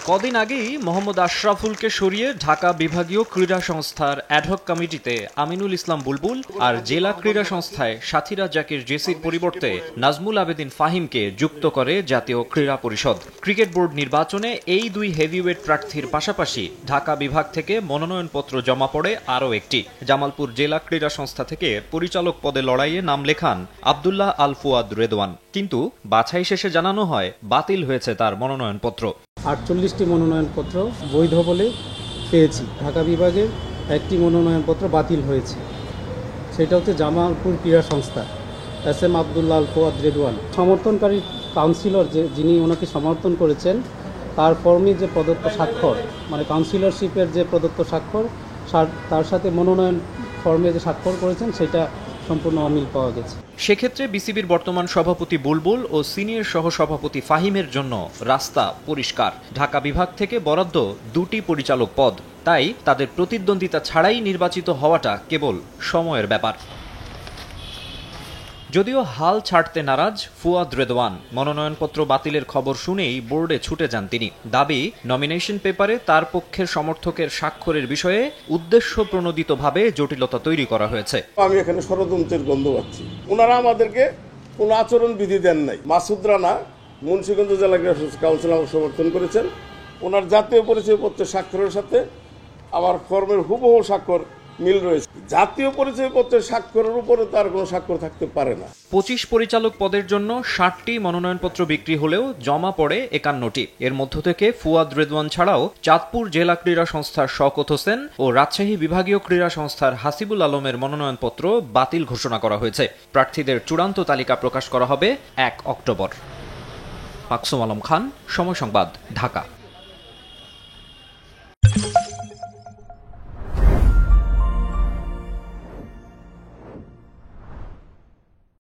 কদিন আগেই মোহাম্মদ আশরাফুলকে সরিয়ে ঢাকা বিভাগীয় ক্রীড়া সংস্থার অ্যাডহক কমিটিতে আমিনুল ইসলাম বুলবুল আর জেলা ক্রীড়া সংস্থায় সাথীরা জাকির জেসির পরিবর্তে নাজমুল আবেদিন ফাহিমকে যুক্ত করে জাতীয় ক্রীড়া পরিষদ। ক্রিকেট বোর্ড নির্বাচনে এই দুই হেভিওয়েট প্রার্থীর পাশাপাশি ঢাকা বিভাগ থেকে মনোনয়নপত্র জমা পড়ে আরও একটি। জামালপুর জেলা ক্রীড়া সংস্থা থেকে পরিচালক পদে লড়াইয়ে নাম লেখান আব্দুল্লাহ আল ফুয়াদ রেদওয়ান, কিন্তু বাছাই শেষে জানানো হয় বাতিল হয়েছে তার মনোনয়নপত্র। 48টি মনোনয়নপত্র বৈধ বলে পেয়েছি, ঢাকা বিভাগের একটি মনোনয়নপত্র বাতিল হয়েছে, সেটা হচ্ছে জামালপুর ক্রীড়া সংস্থা SM আব্দুল্লাহ আল ফুয়াদ রেদওয়ান। সমর্থনকারী কাউন্সিলর যিনি ওনাকে সমর্থন করেছেন তার ফর্মে যে প্রদত্ত স্বাক্ষর, মানে কাউন্সিলরশিপের যে প্রদত্ত স্বাক্ষর, তার সাথে মনোনয়ন ফর্মে যে স্বাক্ষর করেছেন সেটা সম্পূর্ণ অমিল পাওয়া গেছে। সেক্ষেত্রে বিসিবির বর্তমান সভাপতি বুলবুল ও সিনিয়র সহসভাপতি ফাহিমের জন্য রাস্তা পরিষ্কার। ঢাকা বিভাগ থেকে বরাদ্দ দুটি পরিচালক পদ, তাই তাদের প্রতিদ্বন্দ্বিতা ছাড়াই নির্বাচিত হওয়াটা কেবল সময়ের ব্যাপার। যদিও হাল ছাড়তে নারাজ ফুয়াদ রেদওয়ান, মনোনয়নপত্র বাতিলের খবর শুনেই বোর্ডে ছুটে যান তিনি। দাবি, নমিনেশন পেপারে তার পক্ষের সমর্থকের স্বাক্ষরের বিষয়ে উদ্দেশ্য প্রণোদিতভাবে জটিলতা তৈরি করা হয়েছে। আমি এখানে ষড়যন্ত্রের গন্ধ পাচ্ছি। ওনারা আমাদেরকে কোনো আচরণ বিধি দেন নাই। মাসুদ রানা মুন্সিগঞ্জ জেলা কাউন্সিল আমাকে সমর্থন করেছেন। ওনার জাতীয় পরিচয়পত্রের স্বাক্ষরের সাথে আমার ফর্মের হুবহু স্বাক্ষর মিল রয়েছে। জাতীয় পরিচয়পত্রের স্বাক্ষরের উপরে তার কোনো স্বাক্ষর থাকতে পারে না। 25 পরিচালক পদের জন্য 60টি মনোনয়নপত্র বিক্রি হলেও জমা পড়ে 51টি। এর মধ্য থেকে ফুয়াদ রেদওয়ান ছাড়াও চাঁদপুর জেলা ক্রীড়া সংস্থার শওকত হোসেন ও রাজশাহী বিভাগীয় ক্রীড়া সংস্থার হাসিবুল আলমের মনোনয়নপত্র বাতিল ঘোষণা করা হয়েছে। প্রার্থীদের চূড়ান্ত তালিকা প্রকাশ করা হবে 1 অক্টোবর। মাকসুম আলম খান, সময় সংবাদ, ঢাকা।